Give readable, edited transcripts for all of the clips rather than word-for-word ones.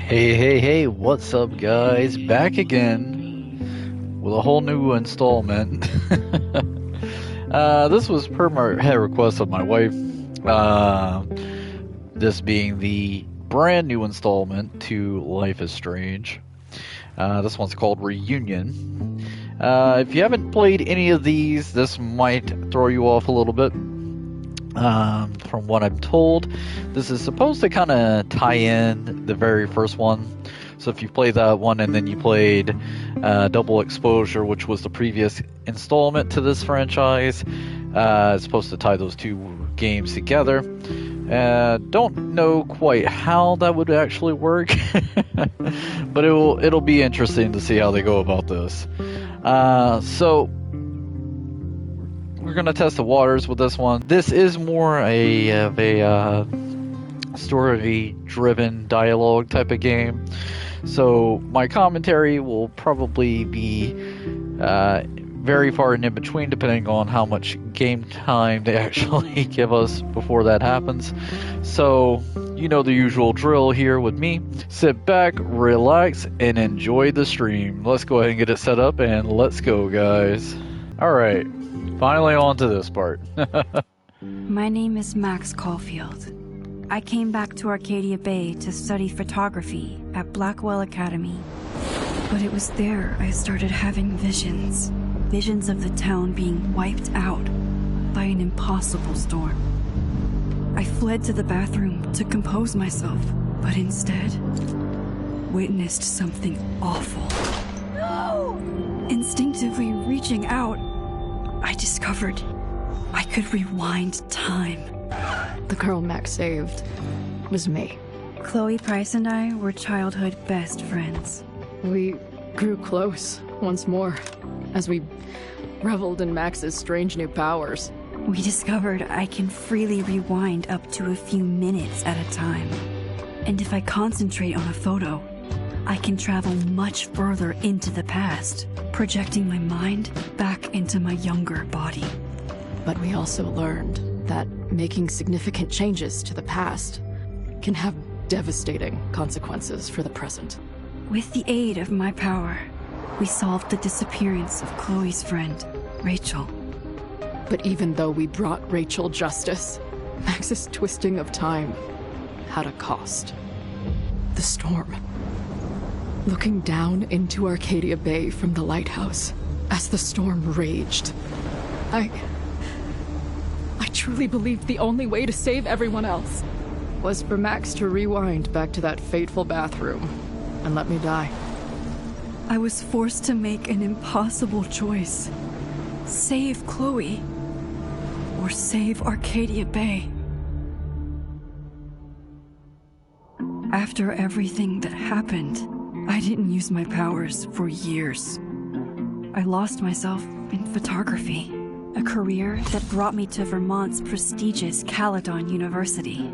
Hey, what's up, guys? Back again with a whole new installment. This was per my request of my wife. Uh, this being the brand new installment to Life is Strange. This one's called Reunion. If you haven't played any of these, this might throw you off a little bit. From what I'm told, this is supposed to kind of tie in the very first one. So if you played that one and then you played Double Exposure, which was the previous installment to this franchise, it's supposed to tie those two games together. Don't know quite how that would actually work, but it'll be interesting to see how they go about this. So we're gonna test the waters with this one. This is more of a story-driven dialogue type of game, so my commentary will probably be very far and in between, depending on how much game time they actually give us before that happens. So you know the usual drill here with me. Sit back, relax, and enjoy the stream. Let's go ahead and get it set up, and let's go, guys. Alright, finally on to this part. My name is Max Caulfield. I came back to Arcadia Bay to study photography at Blackwell Academy. But it was there I started having visions. Visions of the town being wiped out by an impossible storm. I fled to the bathroom to compose myself, but instead witnessed something awful. No! Instinctively reaching out, I discovered I could rewind time. The girl Max saved was me. Chloe Price and I were childhood best friends. We grew close once more as we reveled in Max's strange new powers. We discovered I can freely rewind up to a few minutes at a time. And if I concentrate on a photo, I can travel much further into the past, projecting my mind back into my younger body. But we also learned that making significant changes to the past can have devastating consequences for the present. With the aid of my power, we solved the disappearance of Chloe's friend, Rachel. But even though we brought Rachel justice, Max's twisting of time had a cost. The storm. Looking down into Arcadia Bay from the lighthouse, as the storm raged, I truly believed the only way to save everyone else was for Max to rewind back to that fateful bathroom and let me die. I was forced to make an impossible choice. Save Chloe, or save Arcadia Bay. After everything that happened, I didn't use my powers for years. I lost myself in photography, a career that brought me to Vermont's prestigious Caledon University,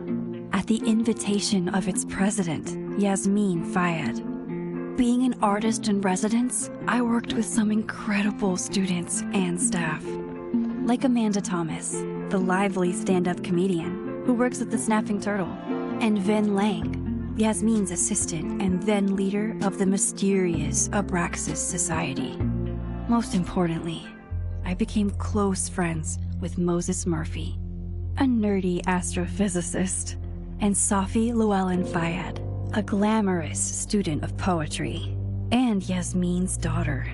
at the invitation of its president, Yasmin Fayyad. Being an artist in residence, I worked with some incredible students and staff, like Amanda Thomas, the lively stand-up comedian who works at the Snapping Turtle, and Vin Lang, Yasmin's assistant and then leader of the mysterious Abraxas Society. Most importantly, I became close friends with Moses Murphy, a nerdy astrophysicist, and Safi Llewellyn Fayyad, a glamorous student of poetry, and Yasmin's daughter.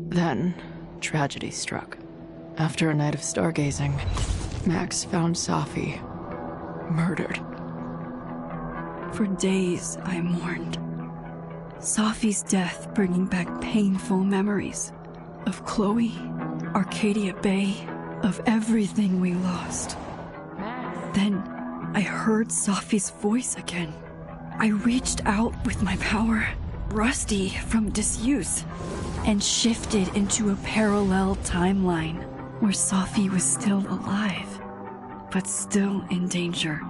Then, tragedy struck. After a night of stargazing, Max found Safi murdered. For days, I mourned. Safi's death bringing back painful memories of Chloe, Arcadia Bay, of everything we lost. Then, I heard Safi's voice again. I reached out with my power, rusty from disuse, and shifted into a parallel timeline where Safi was still alive, but still in danger.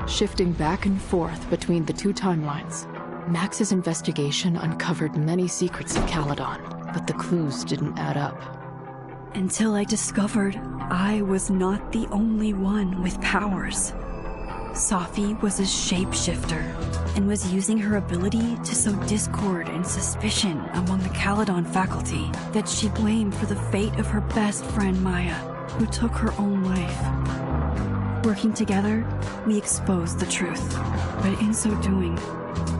Shifting back and forth between the two timelines, Max's investigation uncovered many secrets of Caledon, but the clues didn't add up. Until I discovered I was not the only one with powers. Safi was a shapeshifter and was using her ability to sow discord and suspicion among the Caledon faculty that she blamed for the fate of her best friend Maya, who took her own life. Working together, we exposed the truth, but in so doing,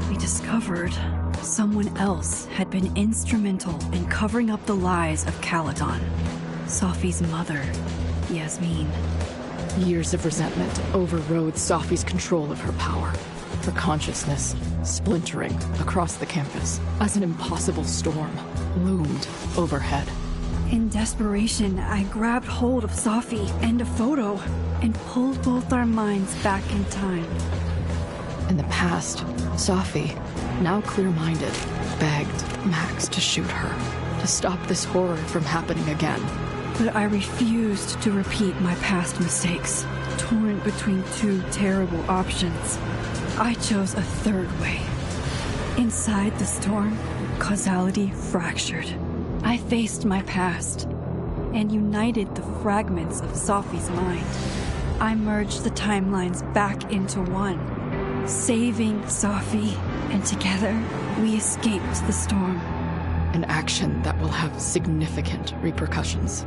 we discovered someone else had been instrumental in covering up the lies of Caledon. Safi's mother, Yasmin. Years of resentment overrode Safi's control of her power. Her consciousness splintering across the campus as an impossible storm loomed overhead. In desperation, I grabbed hold of Safi and a photo and pulled both our minds back in time. In the past, Safi, now clear-minded, begged Max to shoot her, to stop this horror from happening again. But I refused to repeat my past mistakes, torn between two terrible options. I chose a third way. Inside the storm, causality fractured. I faced my past and united the fragments of Safi's mind. I merged the timelines back into one, saving Safi, and together we escaped the storm. An action that will have significant repercussions.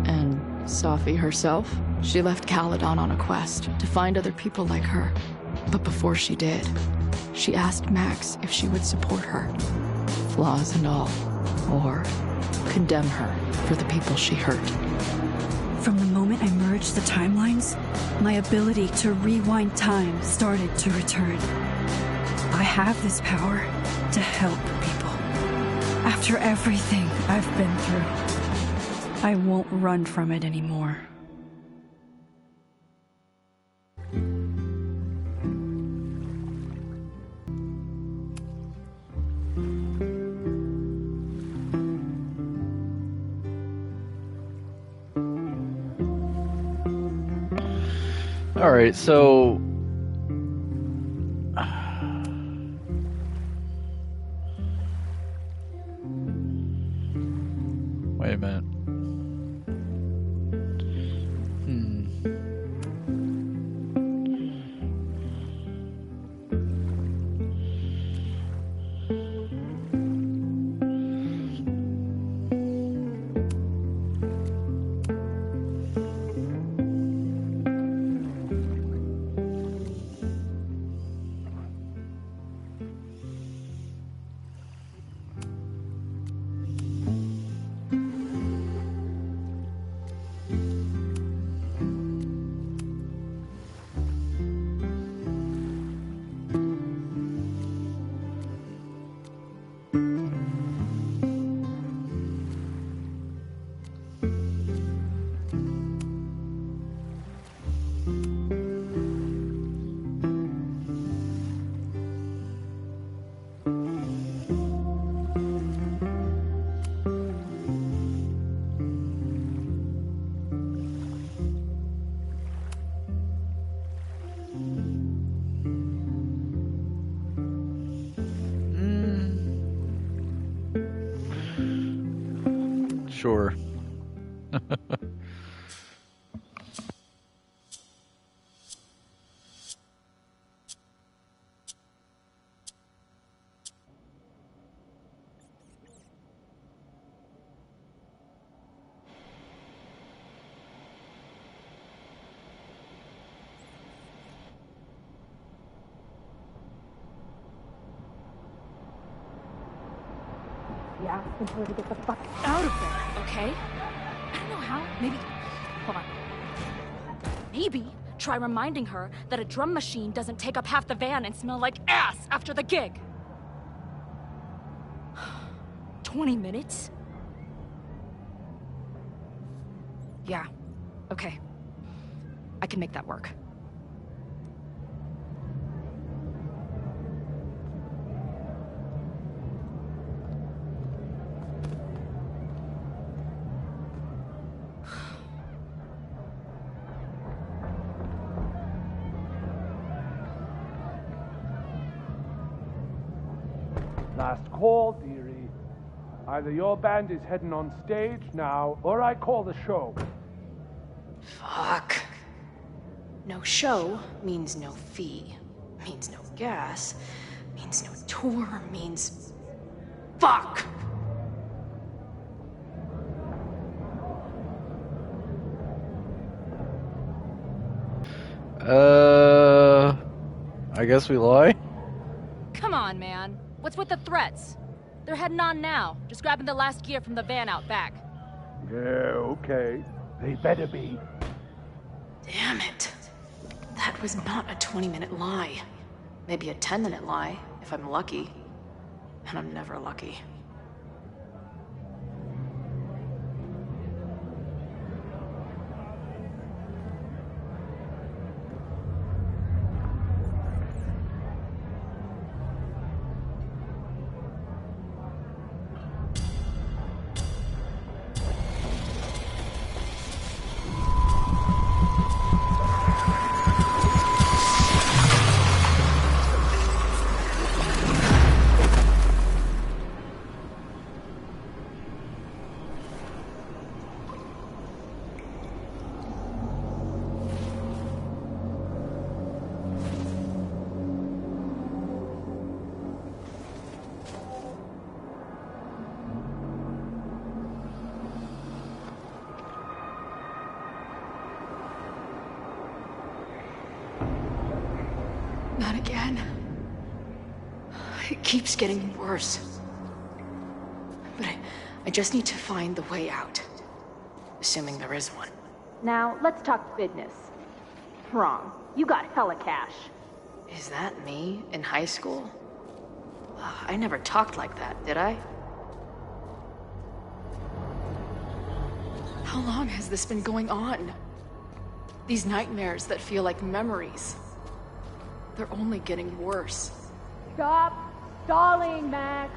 And Safi herself? She left Caledon on a quest to find other people like her. But before she did, she asked Max if she would support her, flaws and all, or condemn her for the people she hurt. From the moment I merged the timelines, my ability to rewind time started to return. I have this power to help people. After everything I've been through, I won't run from it anymore. All right, so wait a minute. Sure. Asking her to get the fuck out of there, okay? I don't know how. Maybe... Hold on. Maybe try reminding her that a drum machine doesn't take up half the van and smell like ass after the gig. 20 minutes? Yeah. Okay. I can make that work. Last call, dearie. Either your band is heading on stage now, or I call the show. Fuck. No show means no fee, means no gas, means no tour, means... Fuck! I guess we lie? Come on, man. What's with the threats? They're heading on now, just grabbing the last gear from the van out back. Yeah, okay. They better be. Damn it. That was not a 20-minute lie. Maybe a 10-minute lie, if I'm lucky. And I'm never lucky. Not again. It keeps getting worse. But I just need to find the way out. Assuming there is one. Now, let's talk business. Wrong. You got hella cash. Is that me in high school? I never talked like that, did I? How long has this been going on? These nightmares that feel like memories. They're only getting worse. Stop stalling, Max.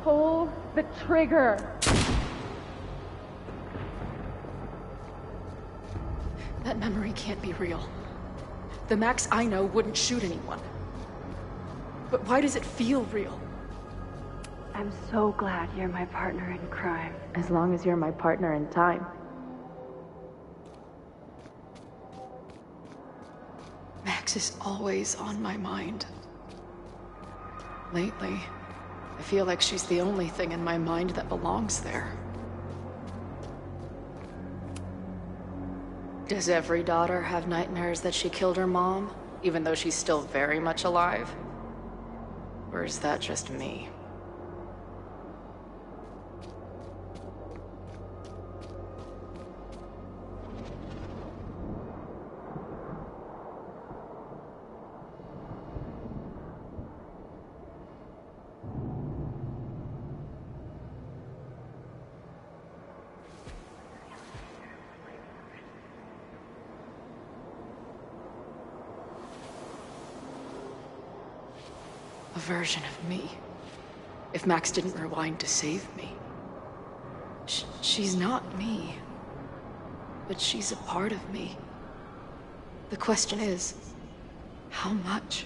Pull the trigger. That memory can't be real. The Max I know wouldn't shoot anyone. But why does it feel real? I'm so glad you're my partner in crime. As long as you're my partner in time. Max is always on my mind. Lately, I feel like she's the only thing in my mind that belongs there. Does every daughter have nightmares that she killed her mom, even though she's still very much alive? Or is that just me? A version of me. If Max didn't rewind to save me. She's not me. But she's a part of me. The question is, how much?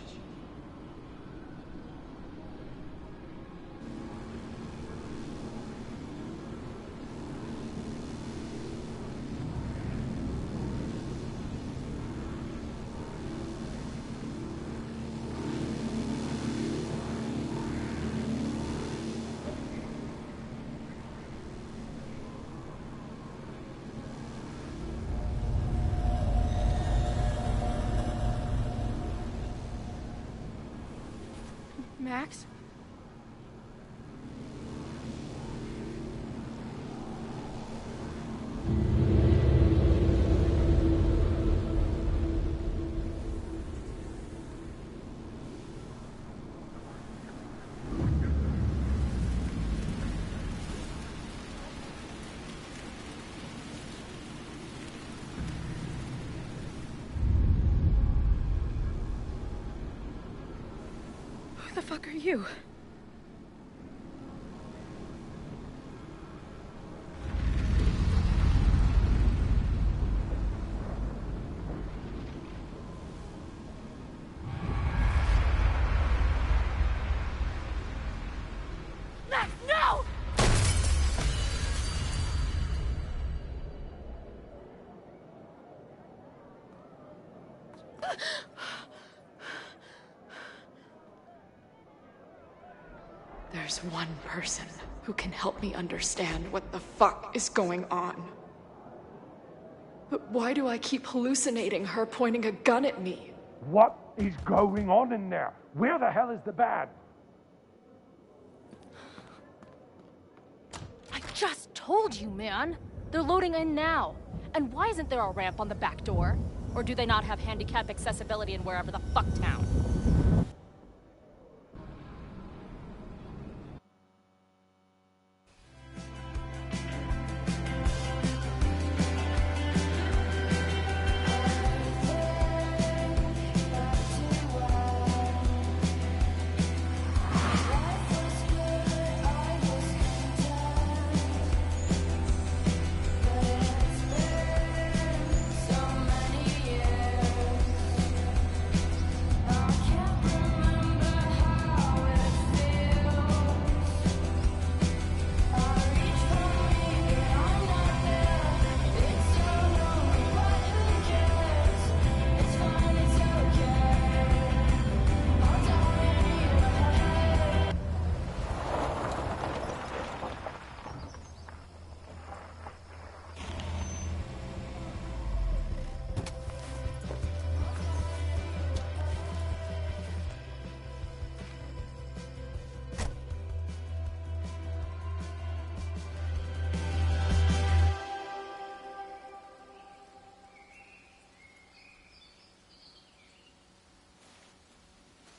Max? Who the fuck are you? Max, no! There's one person who can help me understand what the fuck is going on. But why do I keep hallucinating her pointing a gun at me? What is going on in there? Where the hell is the band? I just told you, man. They're loading in now. And why isn't there a ramp on the back door? Or do they not have handicap accessibility in wherever the fuck town?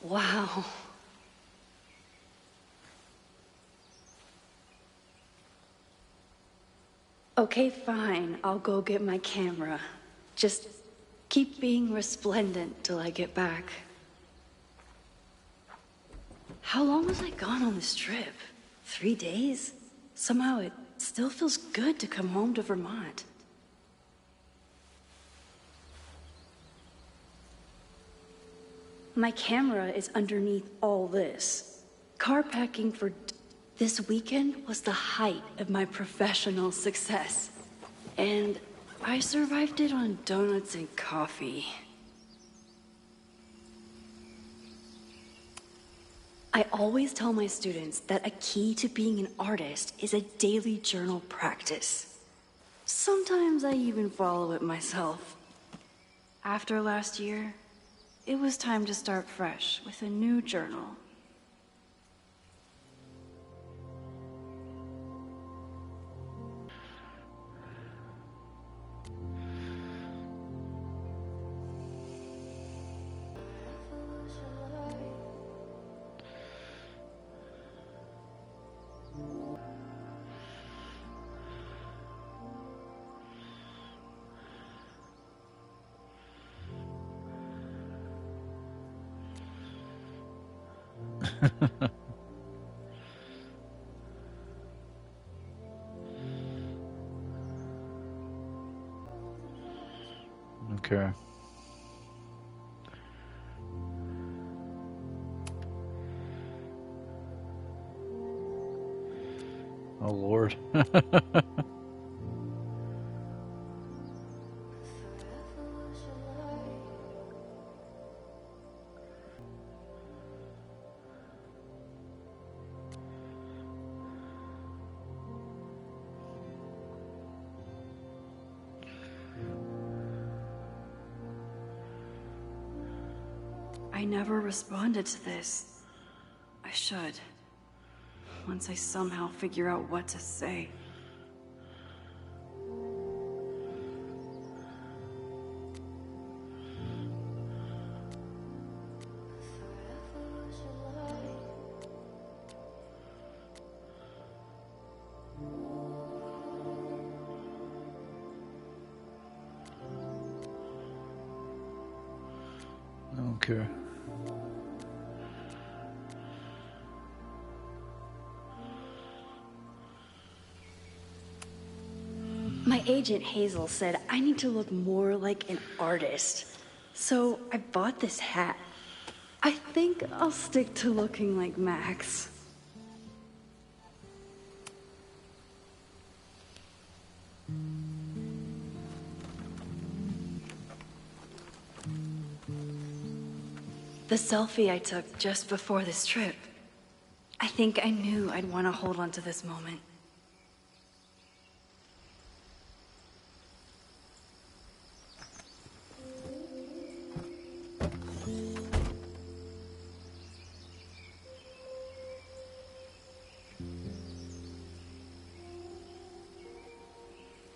Wow. Okay, fine. I'll go get my camera. Just keep being resplendent till I get back. How long was I gone on this trip? 3 days? Somehow it still feels good to come home to Vermont. My camera is underneath all this. Car packing for this weekend was the height of my professional success. And I survived it on donuts and coffee. I always tell my students that a key to being an artist is a daily journal practice. Sometimes I even follow it myself. After last year, it was time to start fresh with a new journal. Okay. Oh Lord. I never responded to this. I should. Once I somehow figure out what to say. Okay. My agent Hazel said I need to look more like an artist. So I bought this hat. I think I'll stick to looking like Max. The selfie I took just before this trip. I think I knew I'd want to hold on to this moment.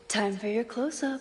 Time for your close-up.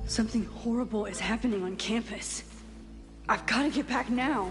Something horrible is happening on campus. I've got to get back now.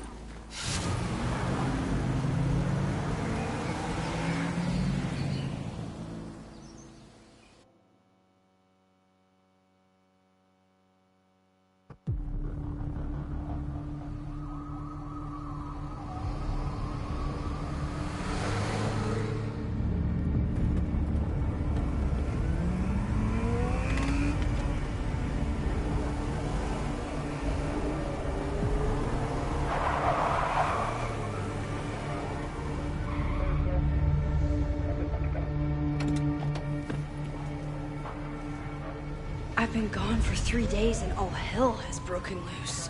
I've been gone for 3 days and all hell has broken loose.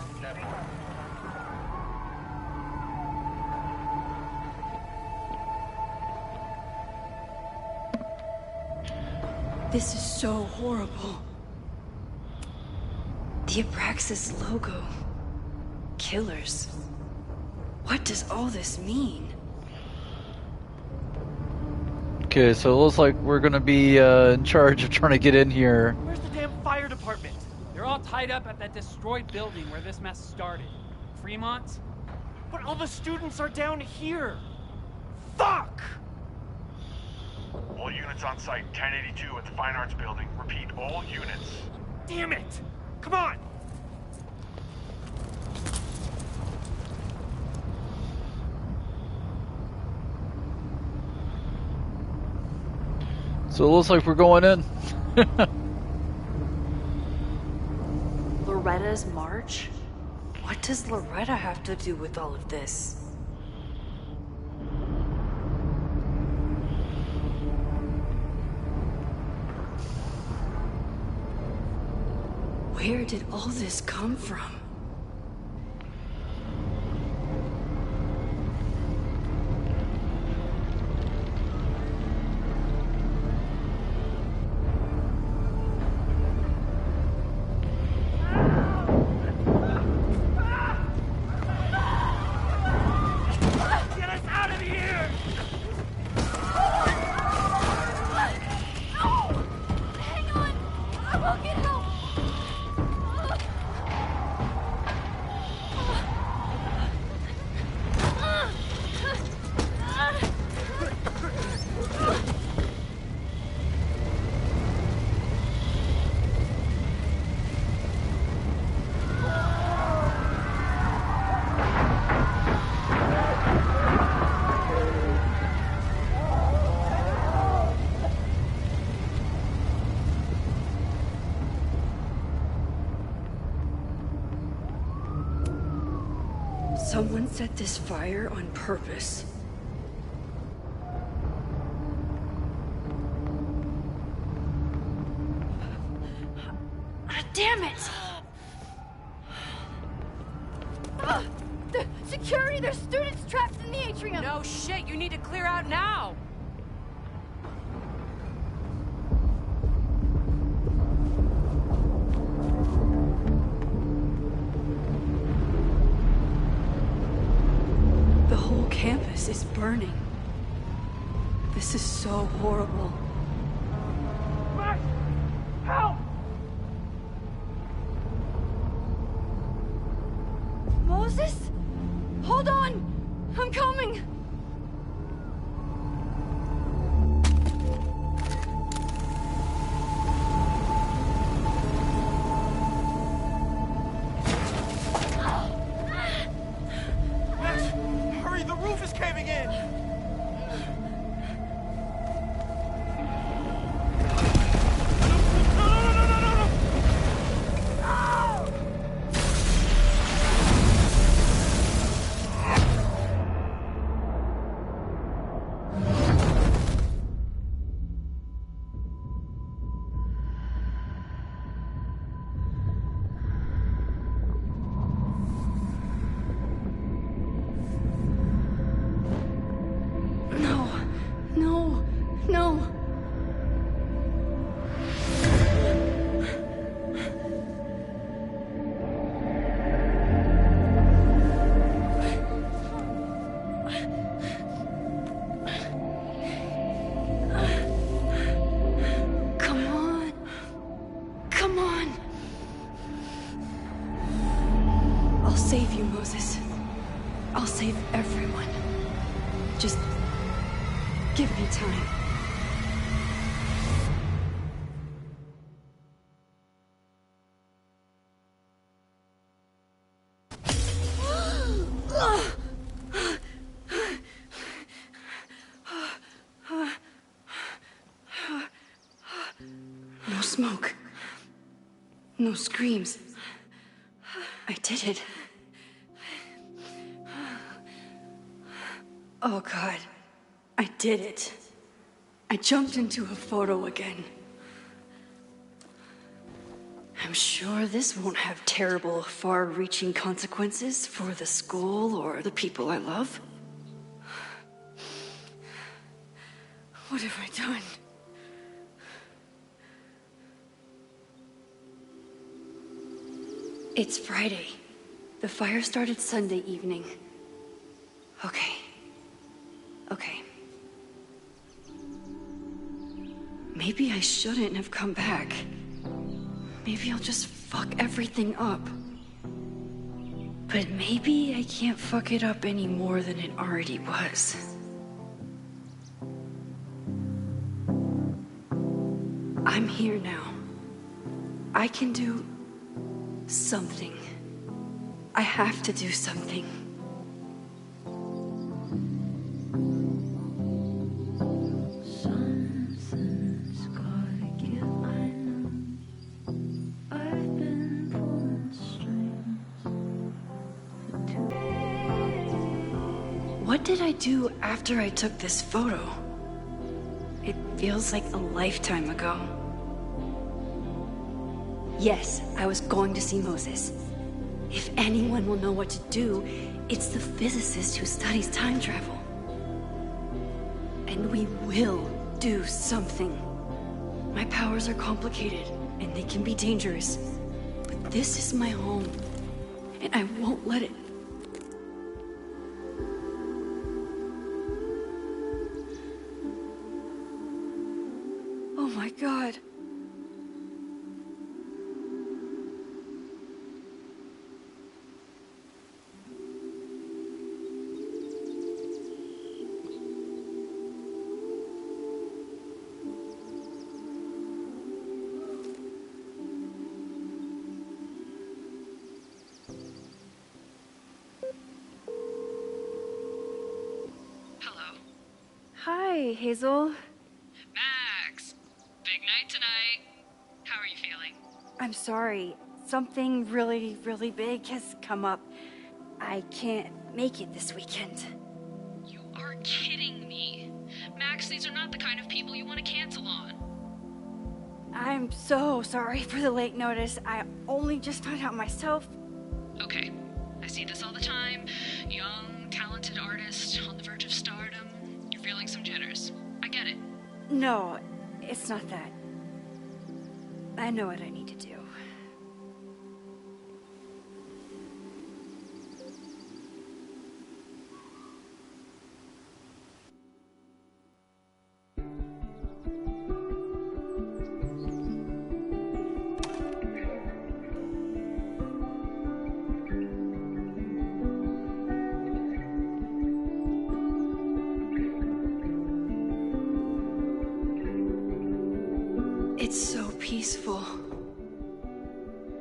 This is so horrible. The Abraxas logo. Killers. What does all this mean? Okay, so it looks like we're gonna be in charge of trying to get in here. Where's the damn fire department? They're all tied up at that destroyed building where this mess started. Fremont? But all the students are down here! Fuck! All units on site, 1082 at the Fine Arts Building. Repeat, all units. Damn it! Come on! So it looks like we're going in. Loretta's march? What does Loretta have to do with all of this? Where did all this come from? Someone set this fire on purpose. Damn it! The security! There's students trapped in the atrium! No shit, you need to clear out now! The whole campus is burning. This is so horrible. Max! Help! Moses? Hold on! I'm coming! Max, hurry, the roof is caving in! No. Come on. Come on. I'll save you, Moses. I'll save everyone. Just give me time. No smoke. No screams. I did it. Oh God. I did it. I jumped into a photo again. I'm sure this won't have terrible, far-reaching consequences for the school or the people I love. What have I done? It's Friday. The fire started Sunday evening. Okay. Maybe I shouldn't have come back. Maybe I'll just fuck everything up. But maybe I can't fuck it up any more than it already was. I'm here now. I can do something. I have to do something. Something's gotta give, I know. I've been pulling strings for too. What did I do after I took this photo? It feels like a lifetime ago. Yes, I was going to see Moses. If anyone will know what to do, it's the physicist who studies time travel. And we will do something. My powers are complicated, and they can be dangerous. But this is my home, and I won't let it. Oh my God. Hi, Hazel. Max, big night tonight. How are you feeling? I'm sorry. Something really, really big has come up. I can't make it this weekend. You are kidding me. Max, these are not the kind of people you want to cancel on. I'm so sorry for the late notice. I only just found out myself. Okay, I see this all the time. Young, talented artist on the verge of stardom. You're feeling some jitters. I get it. No, it's not that. I know what I need to do. It's so peaceful.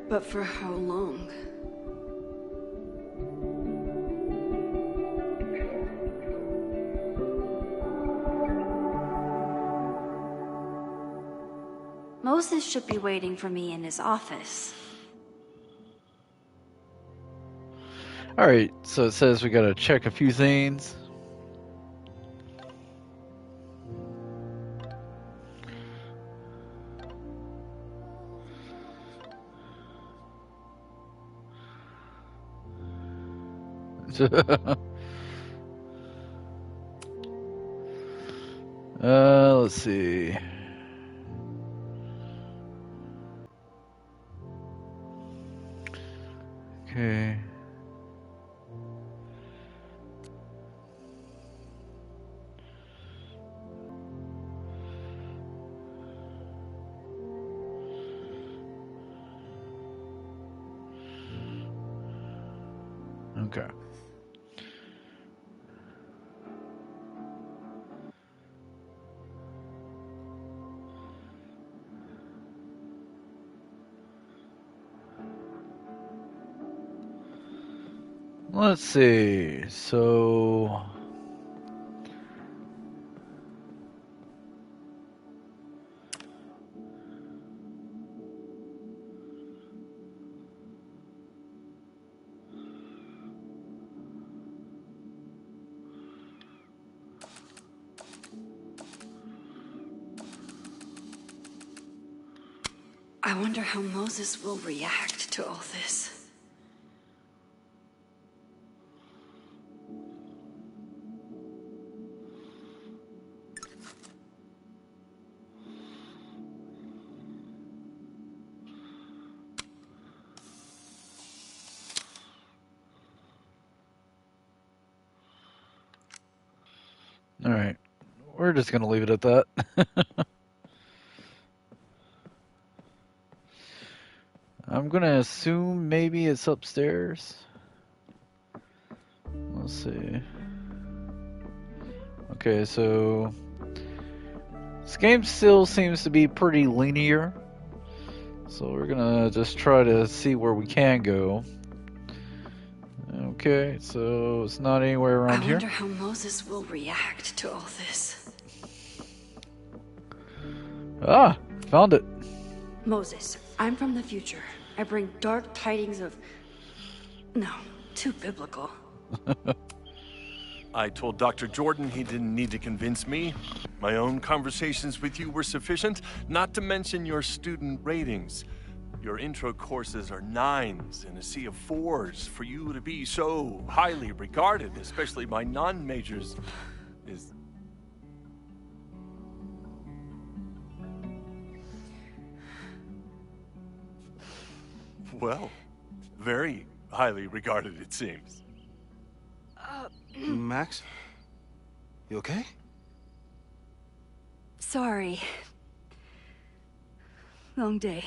But for how long? Moses should be waiting for me in his office. Alright, so it says we gotta check a few things. Let's see. Okay. Okay. Let's see. So I wonder how Moses will react to all this. all right. We're just going to leave it at that. I'm going to assume maybe it's upstairs. Let's see. Okay, so this game still seems to be pretty linear. So we're going to just try to see where we can go. Okay, so it's not anywhere around here. I wonder how Moses will react to all this. Ah, found it. Moses, I'm from the future. I bring dark tidings of... No, too biblical. I told Dr. Jordan he didn't need to convince me. My own conversations with you were sufficient, not to mention your student ratings. Your intro courses are 9s in a sea of 4s. For you to be so highly regarded, especially by non-majors, is... Well, very highly regarded, it seems. Max? You okay? Sorry. Long day.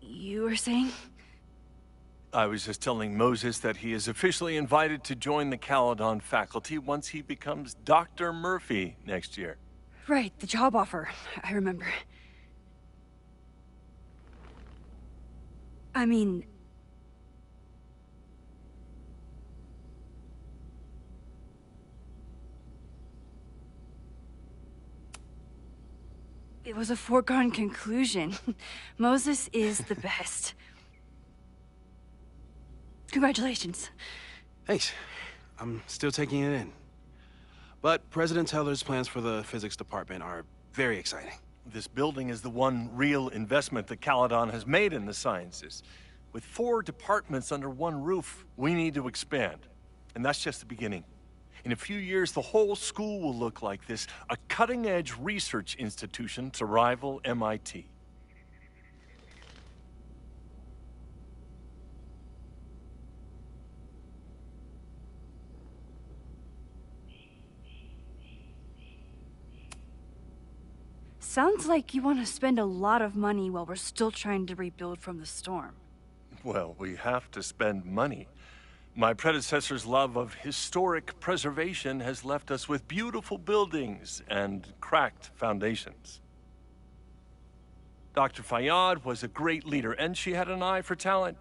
You were saying? I was just telling Moses that he is officially invited to join the Caledon faculty once he becomes Dr. Murphy next year. Right, the job offer. I remember. I mean... It was a foregone conclusion. Moses is the best. Congratulations. Thanks. I'm still taking it in. But President Teller's plans for the physics department are very exciting. This building is the one real investment that Caledon has made in the sciences. With 4 departments under one roof, we need to expand. And that's just the beginning. In a few years, the whole school will look like this, a cutting-edge research institution to rival MIT. Sounds like you want to spend a lot of money while we're still trying to rebuild from the storm. Well, we have to spend money. My predecessor's love of historic preservation has left us with beautiful buildings and cracked foundations. Dr. Fayyad was a great leader, and she had an eye for talent.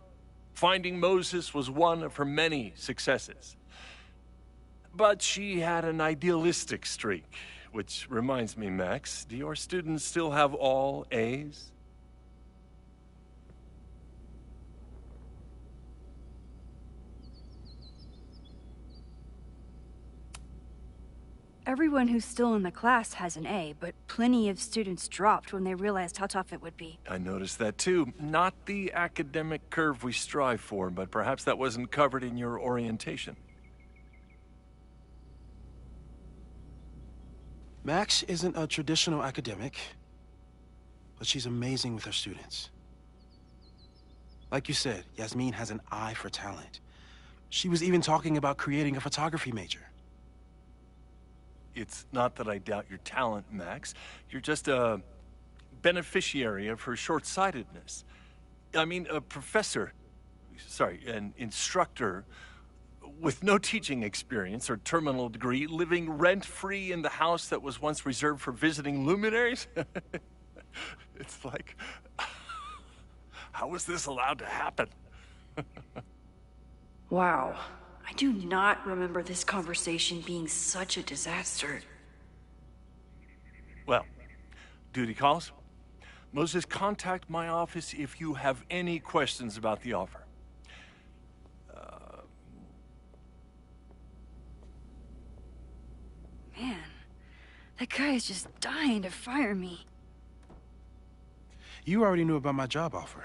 Finding Moses was one of her many successes. But she had an idealistic streak, which reminds me, Max, do your students still have all A's? Everyone who's still in the class has an A, but plenty of students dropped when they realized how tough it would be. I noticed that too. Not the academic curve we strive for, but perhaps that wasn't covered in your orientation. Max isn't a traditional academic, but she's amazing with her students. Like you said, Yasmin has an eye for talent. She was even talking about creating a photography major. It's not that I doubt your talent, Max. You're just a beneficiary of her short-sightedness. I mean, a professor, an instructor with no teaching experience or terminal degree, living rent-free in the house that was once reserved for visiting luminaries? It's like, how was this allowed to happen? Wow. I do not remember this conversation being such a disaster. Well, duty calls. Moses, contact my office if you have any questions about the offer. Man, that guy is just dying to fire me. You already knew about my job offer.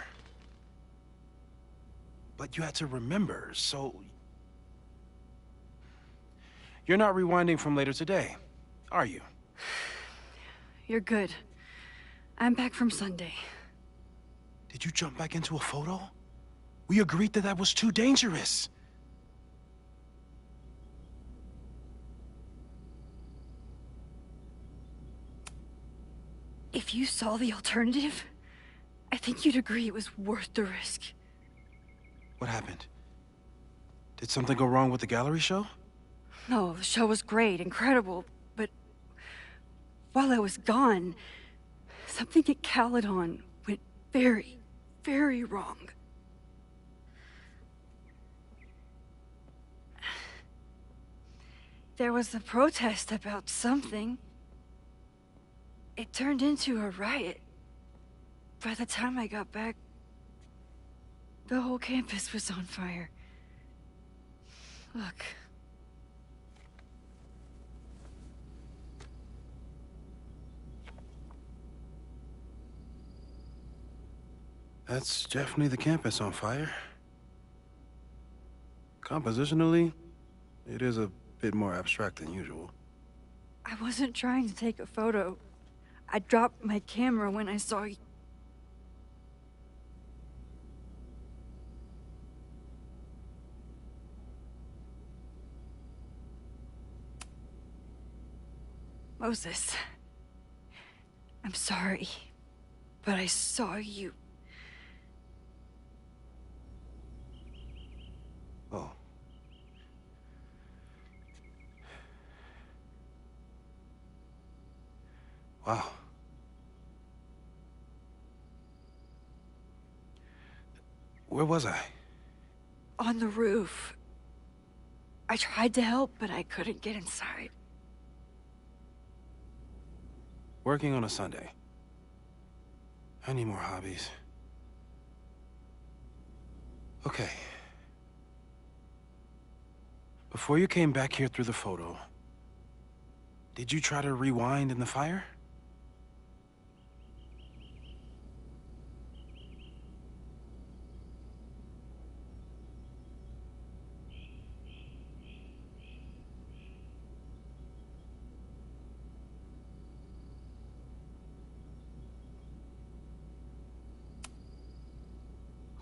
But you had to remember, so... You're not rewinding from later today, are you? You're good. I'm back from Sunday. Did you jump back into a photo? We agreed that that was too dangerous. If you saw the alternative, I think you'd agree it was worth the risk. What happened? Did something go wrong with the gallery show? No, the show was great, incredible, but while I was gone, something at Caledon went very, very wrong. There was a protest about something. It turned into a riot. By the time I got back, the whole campus was on fire. Look. That's definitely the campus on fire. Compositionally, it is a bit more abstract than usual. I wasn't trying to take a photo. I dropped my camera when I saw you. Moses, I'm sorry, but I saw you. Oh. Wow. Where was I? On the roof. I tried to help, but I couldn't get inside. Working on a Sunday. I need more hobbies. Okay. Before you came back here through the photo, did you try to rewind in the fire?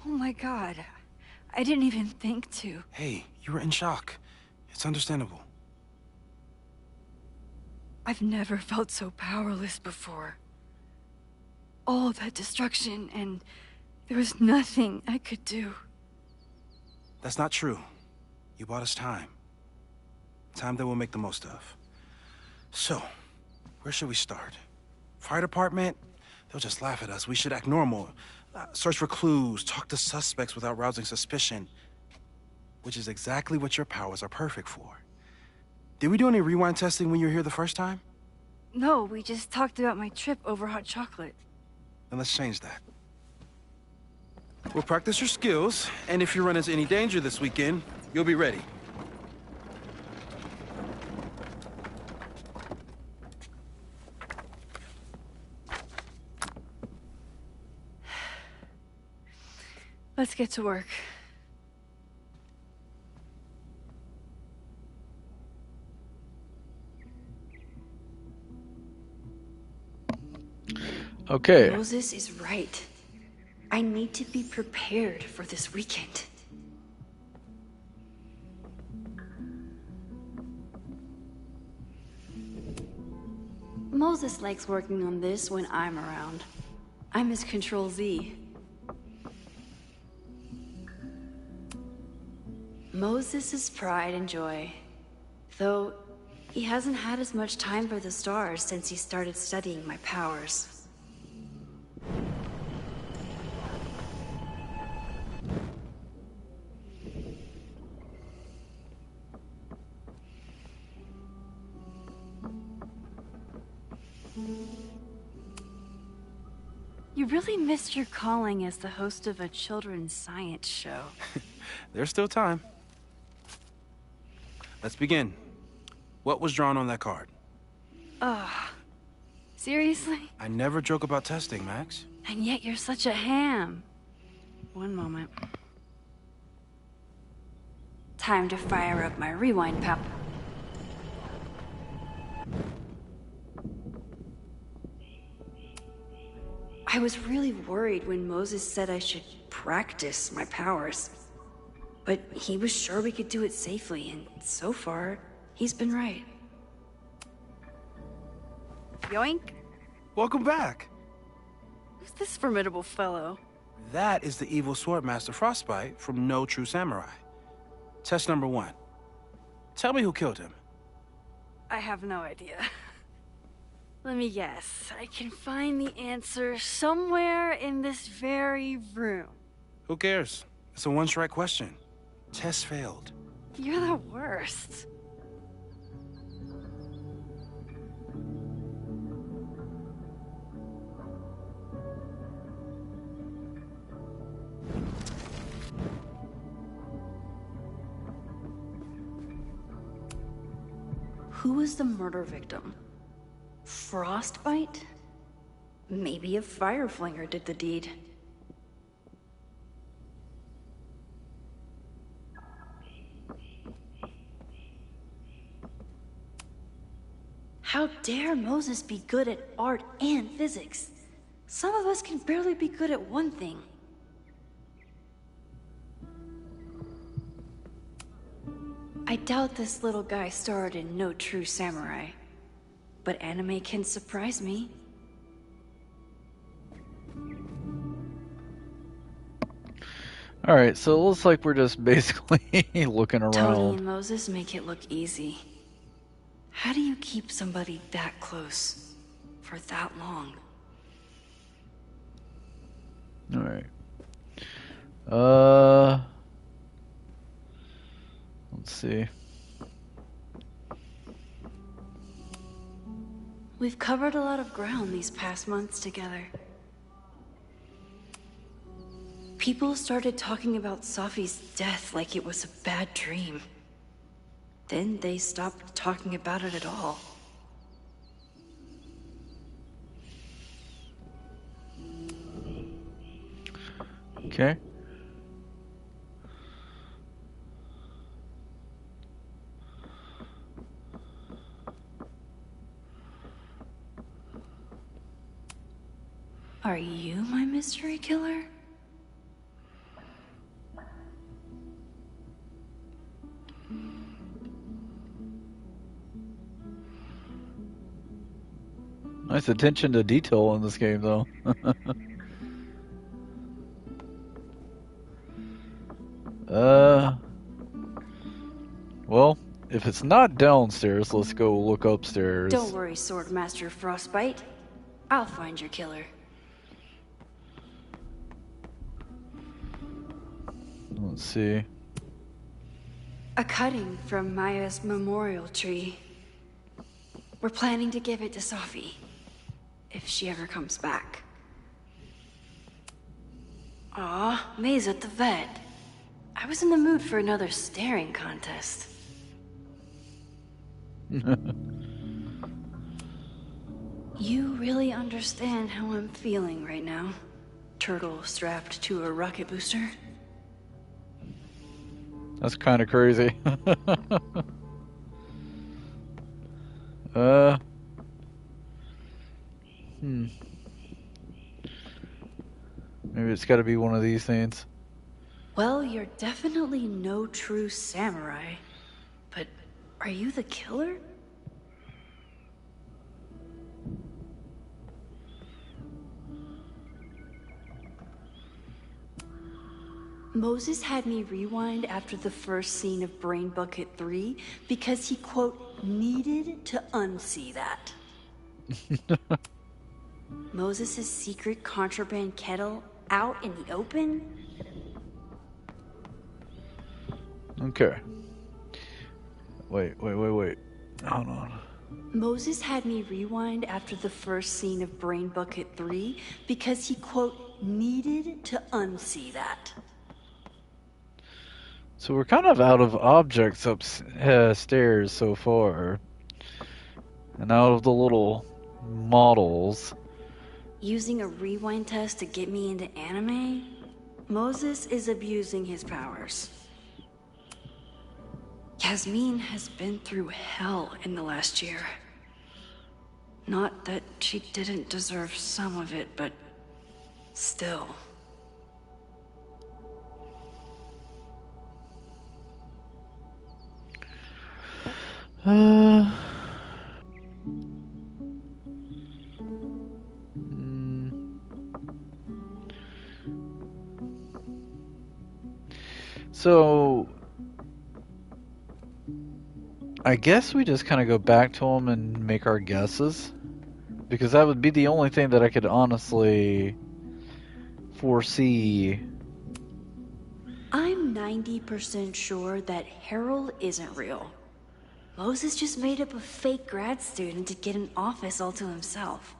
Oh my god. I didn't even think to. Hey, you were in shock. It's understandable. I've never felt so powerless before. All that destruction, and there was nothing I could do. That's not true. You bought us time. Time that we'll make the most of. So, where should we start? Fire department? They'll just laugh at us. We should act normal. Search for clues, talk to suspects without rousing suspicion. Which is exactly what your powers are perfect for. Did we do any rewind testing when you were here the first time? No, we just talked about my trip over hot chocolate. Then let's change that. We'll practice your skills, and if you run into any danger this weekend, you'll be ready. Let's get to work. Okay. Moses is right. I need to be prepared for this weekend. Moses likes working on this when I'm around. I'm his Control Z. Moses' pride and joy. Though, he hasn't had as much time for the stars since he started studying my powers. You really missed your calling as the host of a children's science show. There's still time. Let's begin. What was drawn on that card? Seriously? I never joke about testing, Max. And yet you're such a ham. One moment. Time to fire up my rewind pep. I was really worried when Moses said I should practice my powers. But he was sure we could do it safely, and so far, he's been right. Yoink. Welcome back. Who's this formidable fellow? That is the evil Swordmaster Frostbite from No True Samurai. Test number 1. Tell me who killed him. I have no idea. Let me guess. I can find the answer somewhere in this very room. Who cares? It's a one-strike question. Test failed. You're the worst. Who was the murder victim? Frostbite? Maybe a Fireflinger did the deed. How dare Moses be good at art and physics? Some of us can barely be good at one thing. I doubt this little guy starred in No True Samurai, but anime can surprise me. Alright, so it looks like we're just basically looking Tony around. and Moses make it look easy. How do you keep somebody that close for that long? Alright. Let's see. We've covered a lot of ground these past months together. People started talking about Safi's death like it was a bad dream. Then they stopped talking about it at all. Okay. Are you my mystery killer? Nice attention to detail in this game, though. Well, if it's not downstairs, let's go look upstairs. Don't worry, Swordmaster Frostbite. I'll find your killer. Let's see. A cutting from Maya's memorial tree. We're planning to give it to Sophie, if she ever comes back. Aw, May's at the vet. I was in the mood for another staring contest. You really understand how I'm feeling right now? Turtle strapped to a rocket booster? That's kind of crazy. Maybe it's got to be one of these things. Well, you're definitely no true samurai. But are you the killer? Moses had me rewind after the first scene of Brain Bucket 3 because he, quote, needed to unsee that. Moses' secret contraband kettle out in the open? Okay. Wait. Hold on. Moses had me rewind after the first scene of Brain Bucket 3 because he, quote, needed to unsee that. So we're kind of out of objects upstairs so far. And out of the little models. Using a rewind test to get me into anime? Moses is abusing his powers. Yasmin has been through hell in the last year. Not that she didn't deserve some of it, but still. So I guess we just kind of go back to him and make our guesses, because that would be the only thing that I could honestly foresee. I'm 90% sure that Harold isn't real. Moses just made up a fake grad student to get an office all to himself.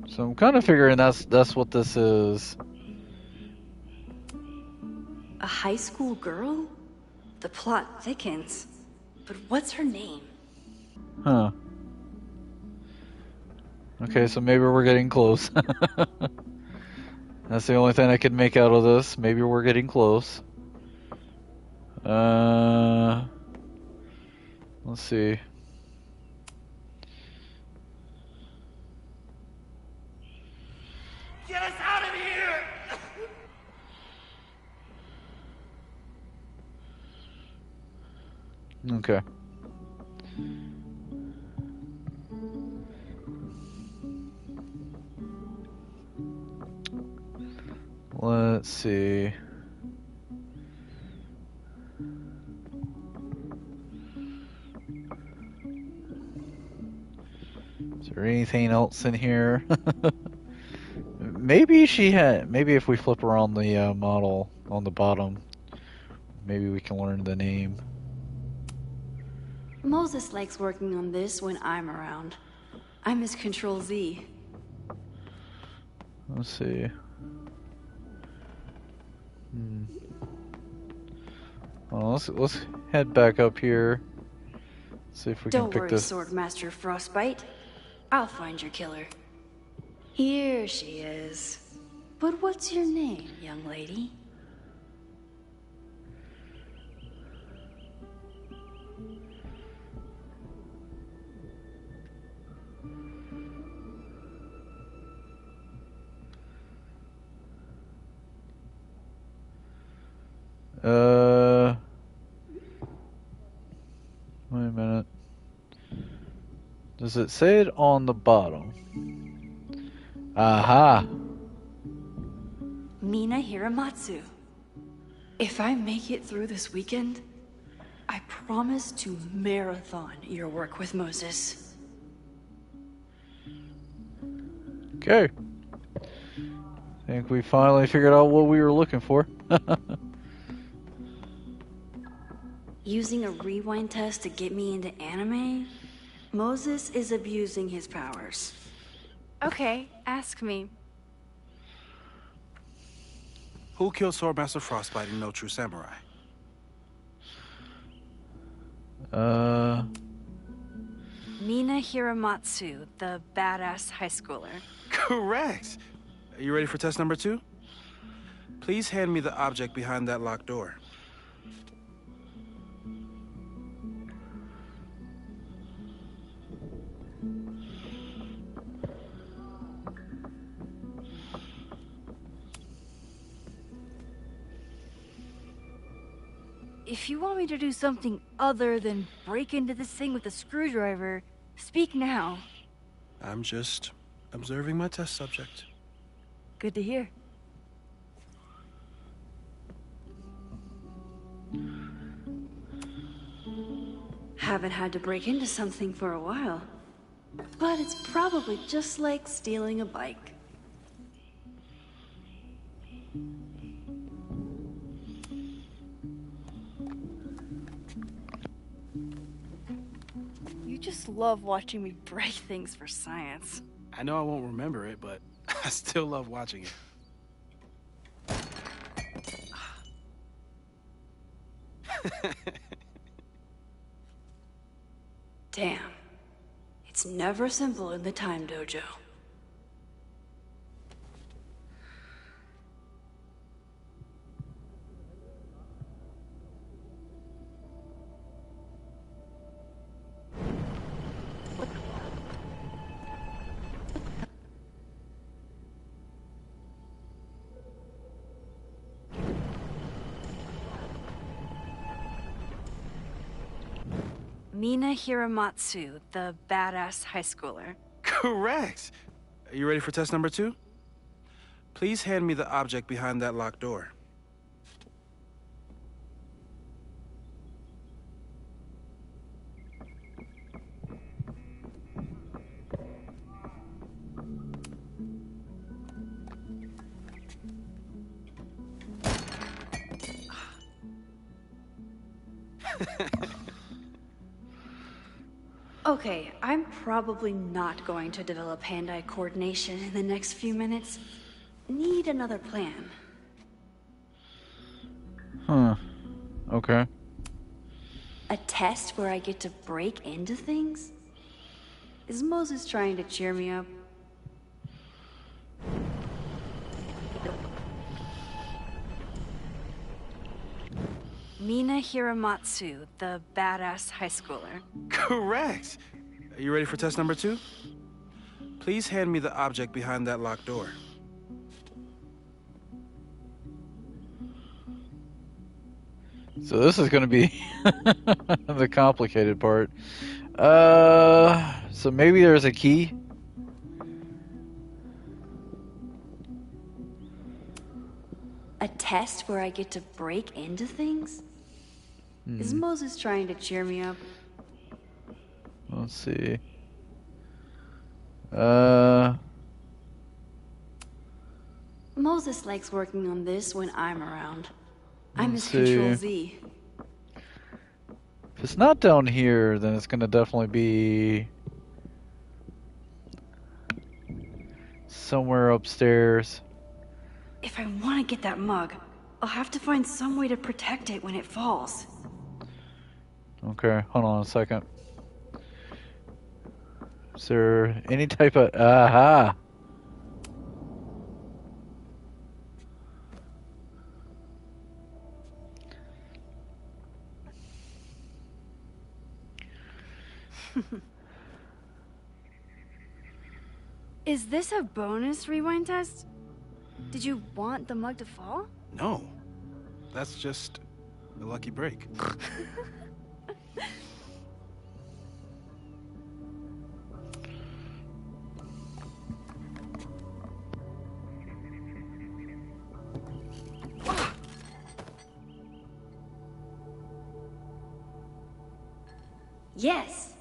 So I'm kind of figuring that's what this is. A high school girl? The plot thickens. But what's her name? Huh. Okay, so maybe we're getting close. That's the only thing I could make out of this. Maybe we're getting close. Let's see. Get us out of here! Okay. Let's see. Is there anything else in here? Maybe if we flip around the model on the bottom, maybe we can learn the name. Moses likes working on this when I'm around. I'm his Control Z. Let's see. Well, let's head back up here. See if we Don't can pick worry, this. Swordmaster Frostbite. I'll find your killer. Here she is. But what's your name, young lady? Wait a minute. Does it say it on the bottom? Aha! Mina Hiramatsu. If I make it through this weekend, I promise to marathon your work with Moses. Okay. Think we finally figured out what we were looking for. Using a rewind test to get me into anime? Moses is abusing his powers. Okay, ask me. Who killed Swordmaster Frostbite in No True Samurai? Mina Hiramatsu, the badass high schooler. Correct! Are you ready for test number 2? Please hand me the object behind that locked door. If you want me to do something other than break into this thing with a screwdriver, speak now. I'm just observing my test subject. Good to hear. Haven't had to break into something for a while. But it's probably just like stealing a bike. You just love watching me break things for science. I know I won't remember it, but I still love watching it. Damn. It's never simple in the Time Dojo. Mina Hiramatsu, the badass high schooler. Correct! Are you ready for test number 2? Please hand me the object behind that locked door. Okay, I'm probably not going to develop hand-eye coordination in the next few minutes. Need another plan. Huh. Okay. A test where I get to break into things? Is Moses trying to cheer me up? Mina Hiramatsu, the badass high schooler. Correct! Are you ready for test number 2? Please hand me the object behind that locked door. So this is going to be the complicated part. So maybe there's a key. A test where I get to break into things? Is Moses trying to cheer me up? Let's see. Moses likes working on this when I'm around. I'm his Let's Control see. Z. If it's not down here, then it's going to definitely be somewhere upstairs. If I want to get that mug, I'll have to find some way to protect it when it falls. Okay, hold on a second. Is there any type of... Aha! Is this a bonus rewind test? Did you want the mug to fall? No. That's just a lucky break. Yes.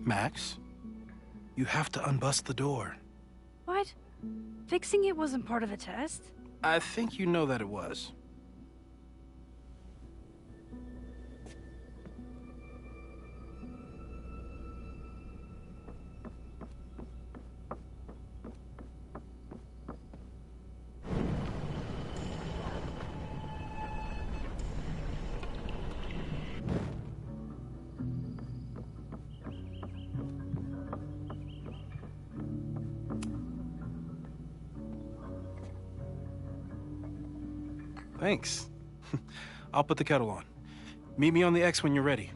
Max, you have to unbust the door. What? Fixing it wasn't part of the test? I think you know that it was. Thanks. I'll put the kettle on. Meet me on the X when you're ready.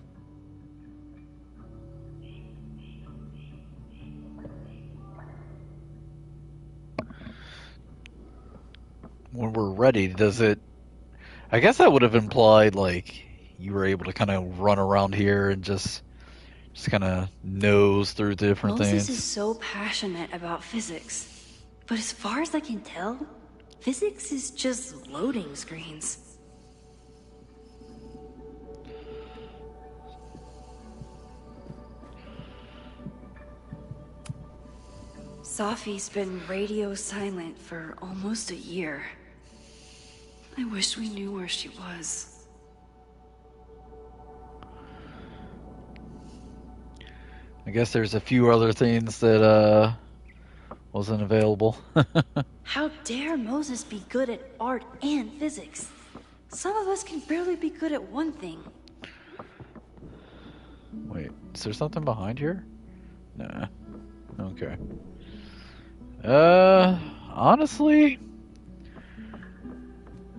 When we're ready, does it... I guess that would have implied, like, you were able to kind of run around here and just kind of nose through different Moses things. is so passionate about physics. But as far as I can tell, physics is just loading screens. Safi's been radio silent for almost a year. I wish we knew where she was. I guess there's a few other things that wasn't available. How dare Moses be good at art and physics? Some of us can barely be good at one thing. Wait, is there something behind here? Nah. Okay. Honestly,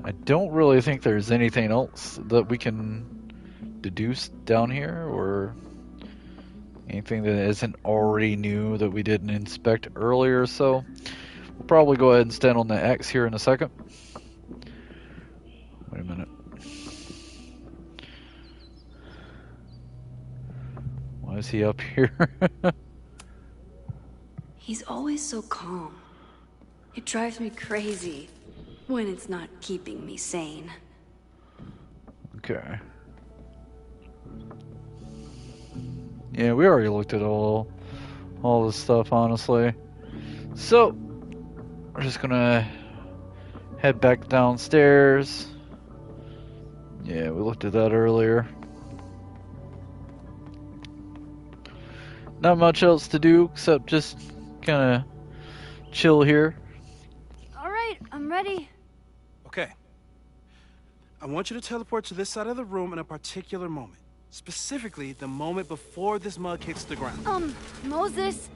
I don't really think there's anything else that we can deduce down here, or anything that isn't already new that we didn't inspect earlier, so we'll probably go ahead and stand on the X here in a second. Wait a minute. Why is he up here? He's always so calm. It drives me crazy when it's not keeping me sane. Okay. Yeah, we already looked at all this stuff, honestly. So, we're just gonna head back downstairs. Yeah, we looked at that earlier. Not much else to do except just kind of chill here. All right, I'm ready. Okay. I want you to teleport to this side of the room in a particular moment. Specifically, the moment before this mug hits the ground. Moses!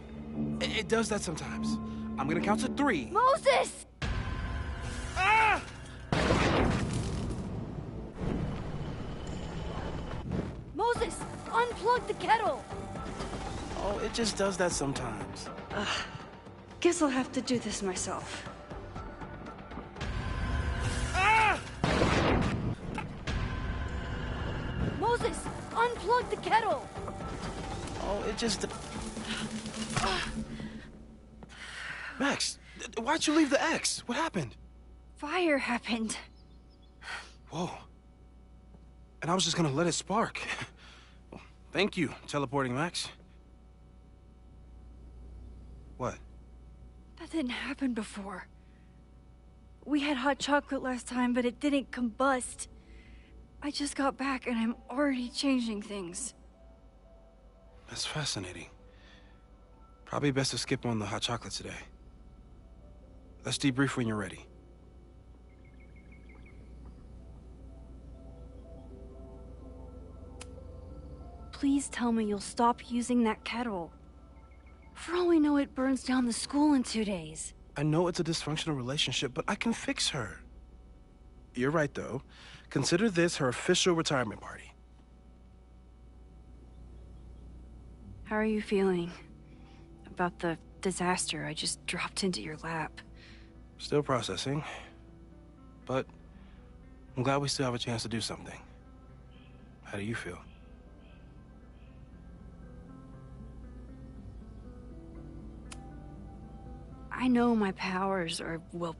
It does that sometimes. I'm gonna count to 3. Moses! Ah! Moses! Unplug the kettle! Oh, it just does that sometimes. Guess I'll have to do this myself. Ah! Moses! Unplug the kettle! Oh, it just... Max, why'd you leave the X? What happened? Fire happened. Whoa. And I was just gonna let it spark. Well, thank you, teleporting Max. What? That didn't happen before. We had hot chocolate last time, but it didn't combust. I just got back and I'm already changing things. That's fascinating. Probably best to skip on the hot chocolate today. Let's debrief when you're ready. Please tell me you'll stop using that kettle. For all we know, it burns down the school in 2 days. I know it's a dysfunctional relationship, but I can fix her. You're right, though. Consider this her official retirement party. How are you feeling about the disaster I just dropped into your lap? Still processing. But I'm glad we still have a chance to do something. How do you feel? I know my powers are, well,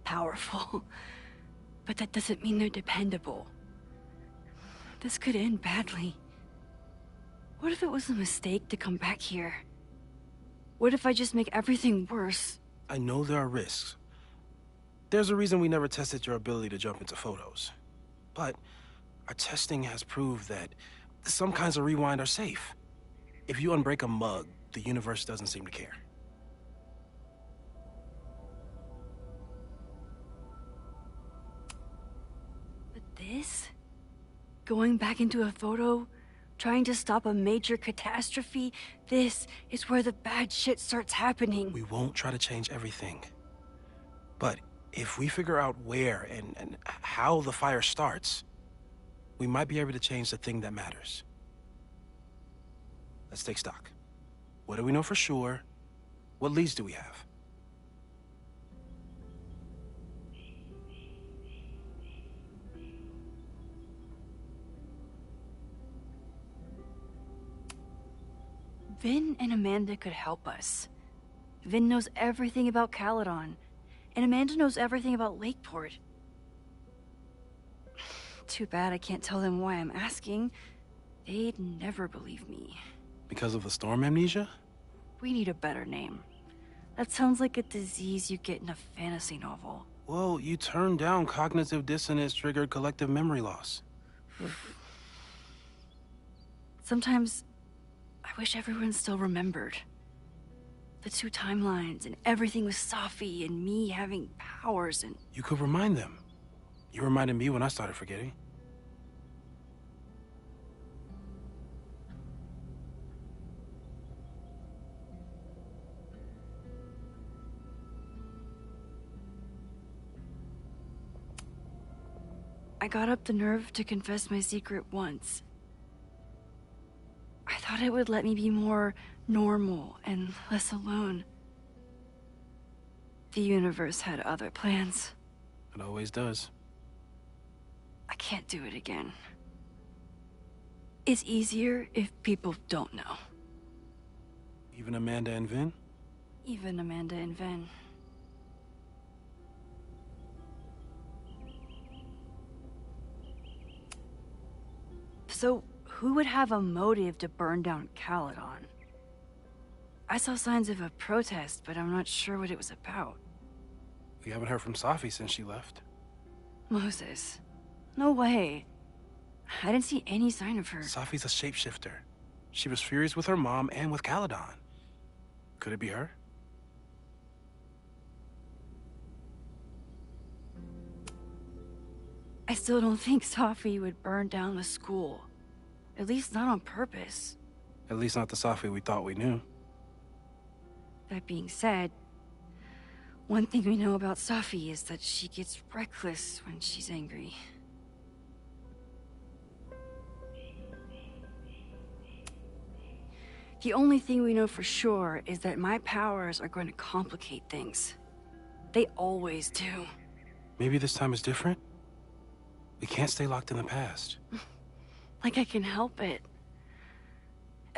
powerful. But that doesn't mean they're dependable. This could end badly. What if it was a mistake to come back here? What if I just make everything worse? I know there are risks. There's a reason we never tested your ability to jump into photos. But our testing has proved that some kinds of rewind are safe. If you unbreak a mug, the universe doesn't seem to care. But this? Going back into a photo? Trying to stop a major catastrophe? This is where the bad shit starts happening. We won't try to change everything. But if we figure out where and how the fire starts, we might be able to change the thing that matters. Let's take stock. What do we know for sure? What leads do we have? Vin and Amanda could help us. Vin knows everything about Caledon, and Amanda knows everything about Lakeport. Too bad I can't tell them why I'm asking. They'd never believe me. Because of the storm amnesia? We need a better name. That sounds like a disease you get in a fantasy novel. Well, you turned down cognitive dissonance triggered collective memory loss. Sometimes I wish everyone still remembered. The 2 timelines and everything with Safi and me having powers and... You could remind them. You reminded me when I started forgetting. I got up the nerve to confess my secret once. I thought it would let me be more normal and less alone. The universe had other plans. It always does. I can't do it again. It's easier if people don't know. Even Amanda and Vin? Even Amanda and Vin. So, who would have a motive to burn down Caledon? I saw signs of a protest, but I'm not sure what it was about. We haven't heard from Safi since she left. Moses. No way. I didn't see any sign of her. Safi's a shapeshifter. She was furious with her mom and with Caledon. Could it be her? I still don't think Safi would burn down the school. At least not on purpose. At least not the Safi we thought we knew. That being said, one thing we know about Safi is that she gets reckless when she's angry. The only thing we know for sure is that my powers are going to complicate things. They always do. Maybe this time is different? We can't stay locked in the past. Like I can help it.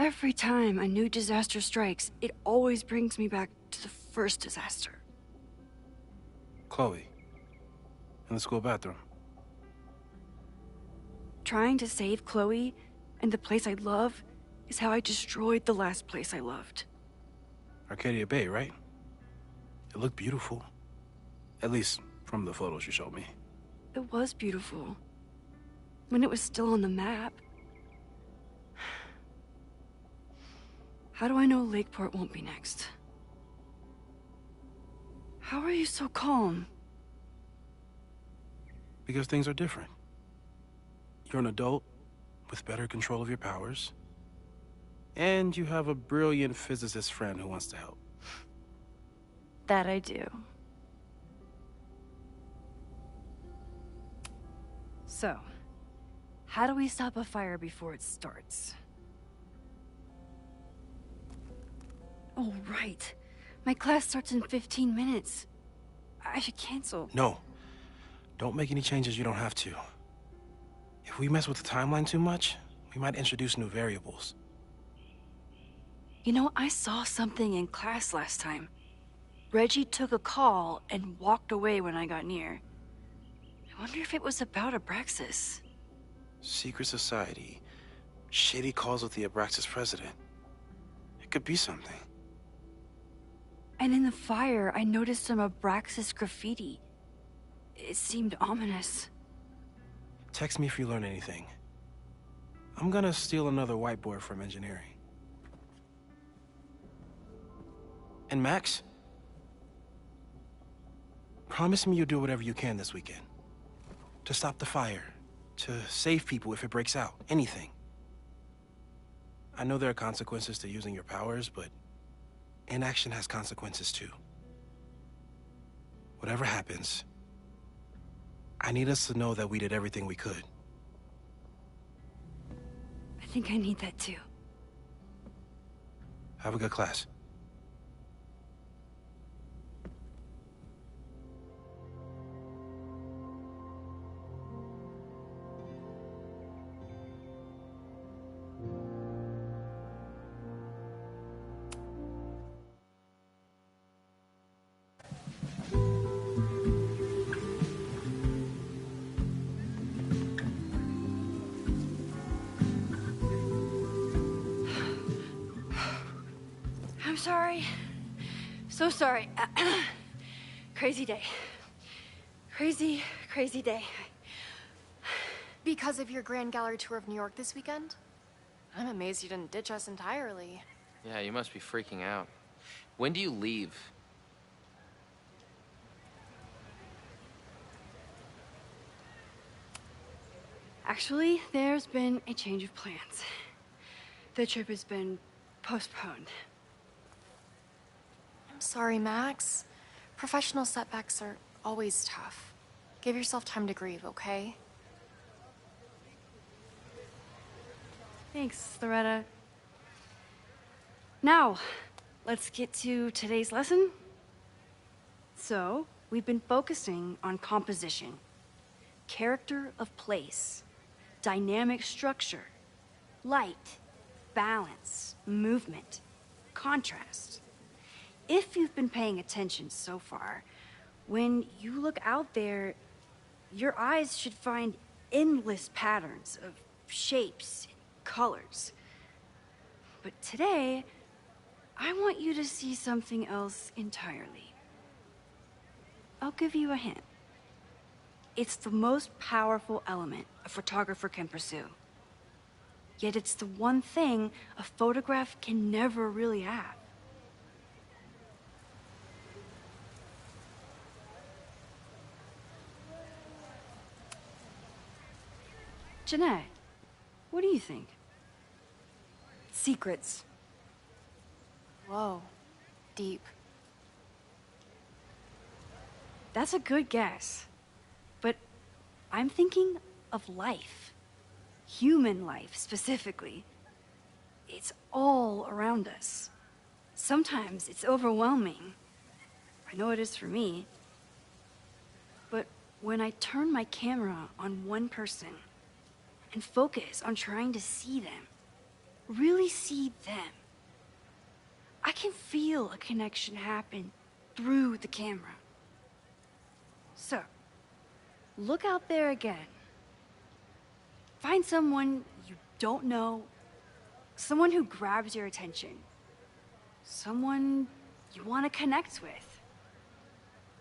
Every time a new disaster strikes, it always brings me back to the first disaster. Chloe, in the school bathroom. Trying to save Chloe and the place I love is how I destroyed the last place I loved. Arcadia Bay, right? It looked beautiful. At least from the photos you showed me. It was beautiful. When it was still on the map. How do I know Lakeport won't be next? How are you so calm? Because things are different. You're an adult with better control of your powers. And you have a brilliant physicist friend who wants to help. That I do. So, how do we stop a fire before it starts? Oh, right. My class starts in 15 minutes. I should cancel. No. Don't make any changes you don't have to. If we mess with the timeline too much, we might introduce new variables. You know, I saw something in class last time. Reggie took a call and walked away when I got near. I wonder if it was about Abraxas. Secret society. Shady calls with the Abraxas president. It could be something. And in the fire, I noticed some Abraxas graffiti. It seemed ominous. Text me if you learn anything. I'm gonna steal another whiteboard from engineering. And Max? Promise me you'll do whatever you can this weekend. To stop the fire. To save people if it breaks out. Anything. I know there are consequences to using your powers, but inaction has consequences too. Whatever happens, I need us to know that we did everything we could. I think I need that too. Have a good class. I'm sorry. So sorry. Crazy day. Crazy, crazy day. Because of your Grand Gallery tour of New York this weekend? I'm amazed you didn't ditch us entirely. Yeah, you must be freaking out. When do you leave? Actually, there's been a change of plans. The trip has been postponed. I'm sorry, Max. Professional setbacks are always tough. Give yourself time to grieve, okay? Thanks, Loretta. Now, let's get to today's lesson. So, we've been focusing on composition, character of place, dynamic structure, light, balance, movement, contrast. If you've been paying attention so far, when you look out there, your eyes should find endless patterns of shapes and colors. But today, I want you to see something else entirely. I'll give you a hint. It's the most powerful element a photographer can pursue. Yet it's the one thing a photograph can never really have. Jeanette, what do you think? Secrets. Whoa. Deep. That's a good guess. But I'm thinking of life. Human life, specifically. It's all around us. Sometimes it's overwhelming. I know it is for me. But when I turn my camera on one person and focus on trying to see them, really see them. I can feel a connection happen through the camera. So, look out there again. Find someone you don't know, someone who grabs your attention, someone you want to connect with.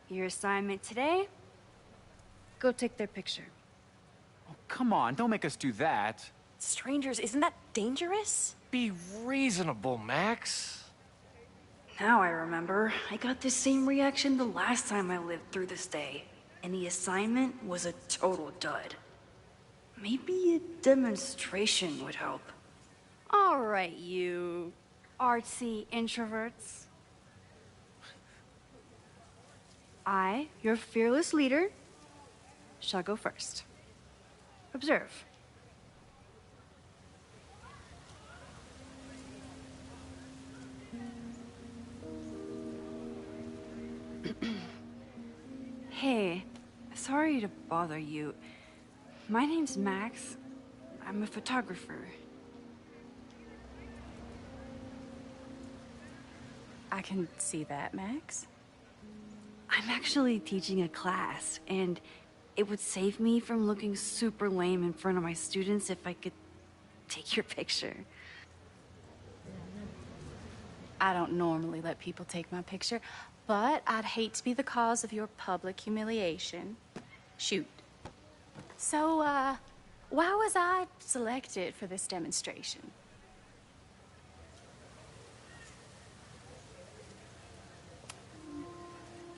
Your assignment today? Go take their picture. Oh, come on, don't make us do that. Strangers, isn't that dangerous? Be reasonable, Max. Now I remember. I got the same reaction the last time I lived through this day, and the assignment was a total dud. Maybe a demonstration would help. All right, you artsy introverts. I, your fearless leader, shall go first. Observe. Hey, sorry to bother you. My name's Max. I'm a photographer. I can see that, Max. I'm actually teaching a class, and it would save me from looking super lame in front of my students if I could take your picture. I don't normally let people take my picture, but I'd hate to be the cause of your public humiliation. Shoot. So, why was I selected for this demonstration?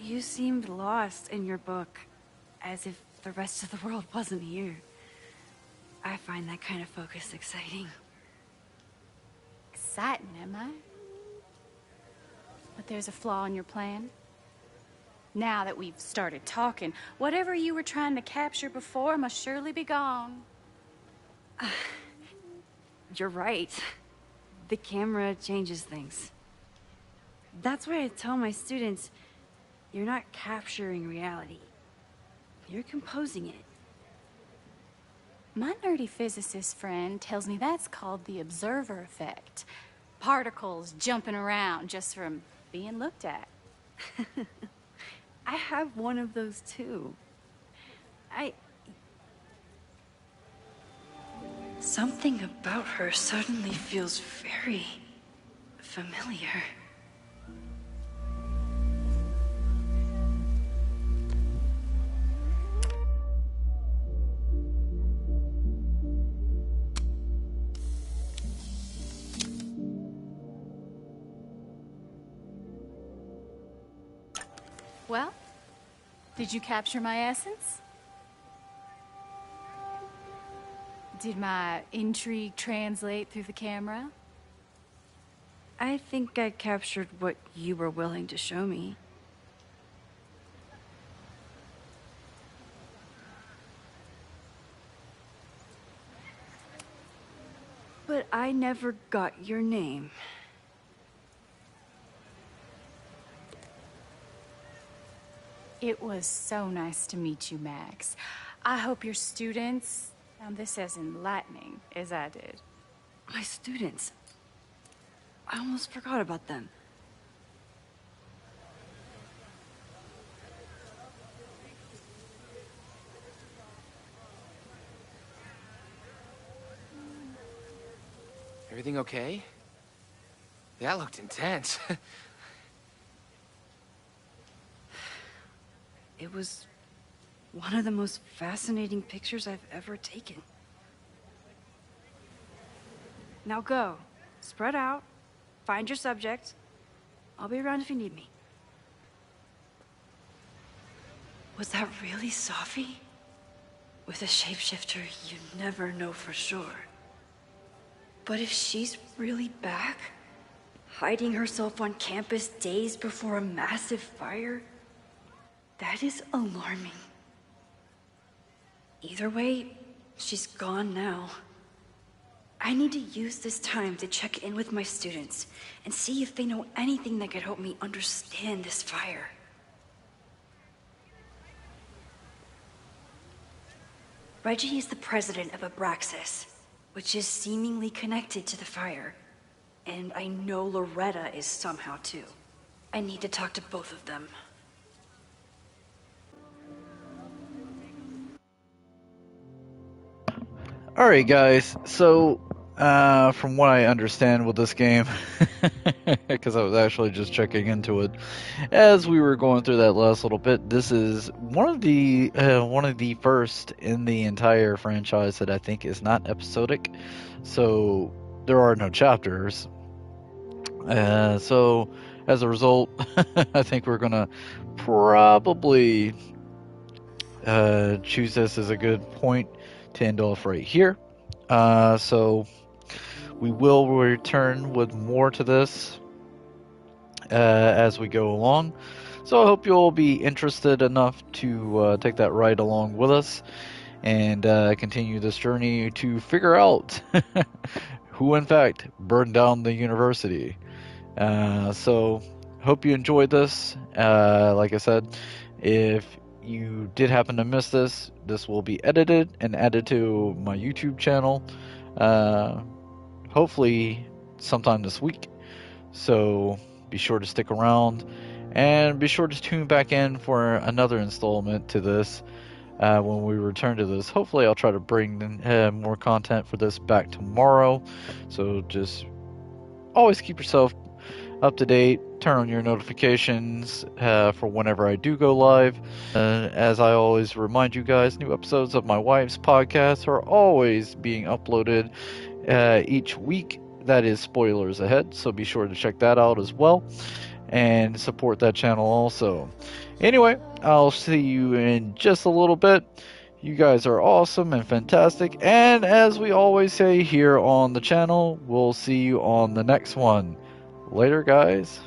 You seemed lost in your book, as if the rest of the world wasn't here. I find that kind of focus exciting. Exciting, am I? But there's a flaw in your plan. Now that we've started talking, whatever you were trying to capture before must surely be gone. You're right. The camera changes things. That's why I tell my students, you're not capturing reality. You're composing it. My nerdy physicist friend tells me that's called the observer effect. Particles jumping around just from being looked at. I have one of those too. Something about her suddenly feels very familiar. Well, did you capture my essence? Did my intrigue translate through the camera? I think I captured what you were willing to show me. But I never got your name. It was so nice to meet you, Max. I hope your students found this as enlightening as I did. My students? I almost forgot about them. Everything okay? That looked intense. It was one of the most fascinating pictures I've ever taken. Now go. Spread out. Find your subject. I'll be around if you need me. Was that really Safi? With a shapeshifter, you never know for sure. But if she's really back, hiding herself on campus days before a massive fire, that is alarming. Either way, she's gone now. I need to use this time to check in with my students and see if they know anything that could help me understand this fire. Reggie is the president of Abraxas. which is seemingly connected to the fire. And I know Loretta is somehow too. I need to talk to both of them. Alright guys, so from what I understand with this game, because I was actually just checking into it as we were going through that last little bit, this is one of the first in the entire franchise that I think is not episodic. So there are no chapters. So as a result, I think we're gonna probably choose this as a good point to end off right here. So we will return with more to this as we go along. So I hope you'll be interested enough to take that ride along with us and continue this journey to figure out who in fact burned down the university. So hope you enjoyed this. Like I said, if you did happen to miss this, this will be edited and added to my YouTube channel, hopefully sometime this week. So be sure to stick around and be sure to tune back in for another installment to this when we return to this. Hopefully I'll try to bring more content for this back tomorrow, so just always keep yourself up to date, turn on your notifications for whenever I do go live. As I always remind you guys, new episodes of my wife's podcast are always being uploaded each week. That is spoilers ahead, so be sure to check that out as well and support that channel also. Anyway, I'll see you in just a little bit. You guys are awesome and fantastic, and as we always say here on the channel, we'll see you on the next one. Later, guys.